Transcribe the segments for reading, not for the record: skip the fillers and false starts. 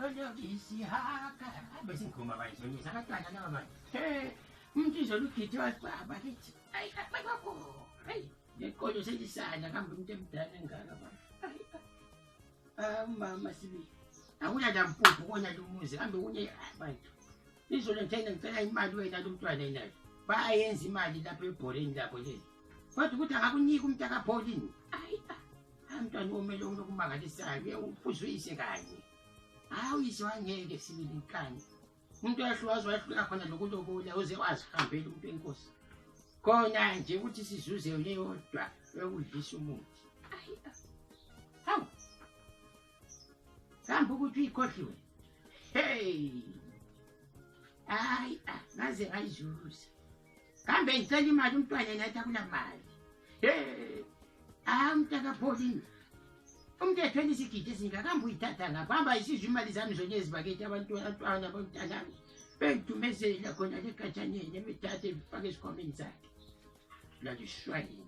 lolobisi haka bese ngikhuluma bayizonisa abantwana laba manje umthizo lugithiwa baba lithi ayi bakho hayi lekolo selisana kambe umuntu emdala engaka mama mama sibi akuna lampuphu kona lumuzi kambe kunye abantu izolo ngithena ngicela imali wena lomntwana enayo bayenza imali lapho ebholeni lapho lezi kodwa ukuthi akakunika umntaka Pauline ayi umntwana omele ukumangalisayo ufuzuyise kanye awuyise wangeke sibili inkani umuntu yahlwaza wahluka khona lokulobola uze wazihambela umuntu enkosi khona nje ukuthi sizuze leyodwa ekudlisa umuthi ayi hawu kambe ukuthi uyikhohliwe hey ayi ngaze ngayizuza kambe ngicela imali umntwana nathi akula mali umntaka Pauline umthetho isigidi singakambe uyithatha ngapha isizwe imali zami zonke ezibakethe abantwana abantwana bengidumezela khona legatshanyeni emithathe bifake esikhwameni sakhe lalishwayini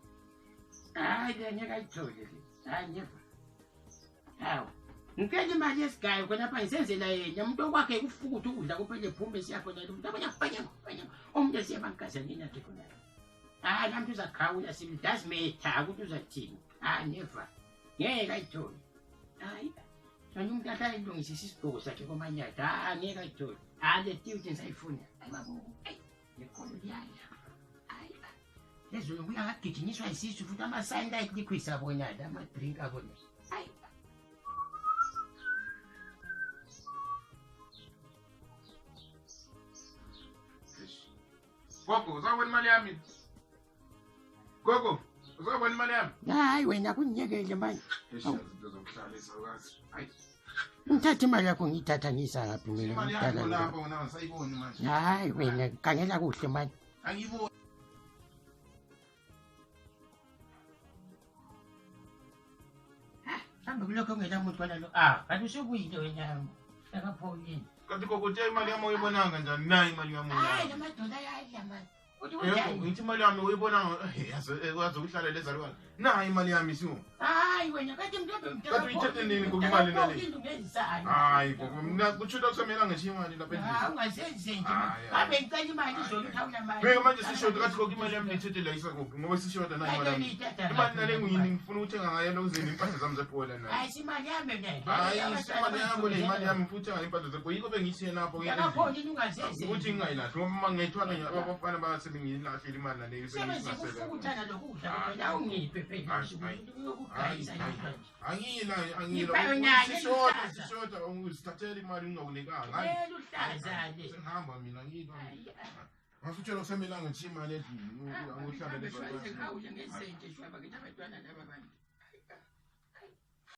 hayi ngeke ayithole hayi neva hawu ngicela imali yesigayo khonapha ngisenzela yena umuntu okwakhe kufutha ukudla kuphele phume siyakhona lo muntu abanyabanya umuntu esiyabankazaneni akhe khona hayi namntu uzakhawula simdazimetha ukuthi uzathini hayi neva ngeke ayithole hayi nje umuntu ahlayilungisisa isigqoko sakhe komanyata ngeke ayithole le tiwuthi ngisayifuna hayi babo lekolo liyaya hayi lezolo kuya ngagijinyiswa isisu futhi ama-sunlight liquids abonala ama-drink abona hayi Gogo, uzawubona imali yami? Gogo, uzawubona imali yami? Hayi wena kuniyekele manje. Izinto zokuhlalisa ukazi. Hayi. Ngithatha imali yakho ngiyithatha ngiyisa ngaphi mina Imali yakho lapho wena awusayiboni manje. Hayi wena khangela kuhle manje. Angiboni. Kambe kulokho ungelamuntu kwana lo. Kanti usukuyile wena. Akapholini. Kanti gogo uthi imali yami uyibonanga njani? Nayi imali yami. Hayi lamadola ayadla manje. Yebo, ngithi imali yami uyibonanga yazi ukuhlala lezalwane. Nayi imali yami siwo. Hayi wena kanti mntombi mntaka. Kanti uyithethe nini gogo imali nale? Ungenzisana. Hayi gogo mina kutshuta kusemela ngisho imali lapha endlini. Ungasenze nje. Kambe ngicela imali izolo uthawula mali. Manje manje sishoda kathi gogo imali yami ngithethe la isa gogo ngoba sishoda nayi imali yami. Imali nale nguyini ngifuna ukuthenga ngayo lokuzeni impahla zami zebhola nayo. Hayi imali yami nene. Hayi imali yami le imali yami futhi ngempahla zebhola yiko bengisiye lapho ke. Akapholini ungasenze. Ukuthi ngingayilahli ngoba mangethwala abafana basebengilahlela imali nale sebengisasela. Ukuthana lokudla la ungiphe phela. Sishoda ungizithathela imali ungawunikanga. Hayi uhlaza le. Sengihamba mina ngiyitwa. Ngafutshela kusemelanga nje imali endlini. Angihlala lezalwane. Ngeke ngisenge shwaba ke abantwana laba bantu.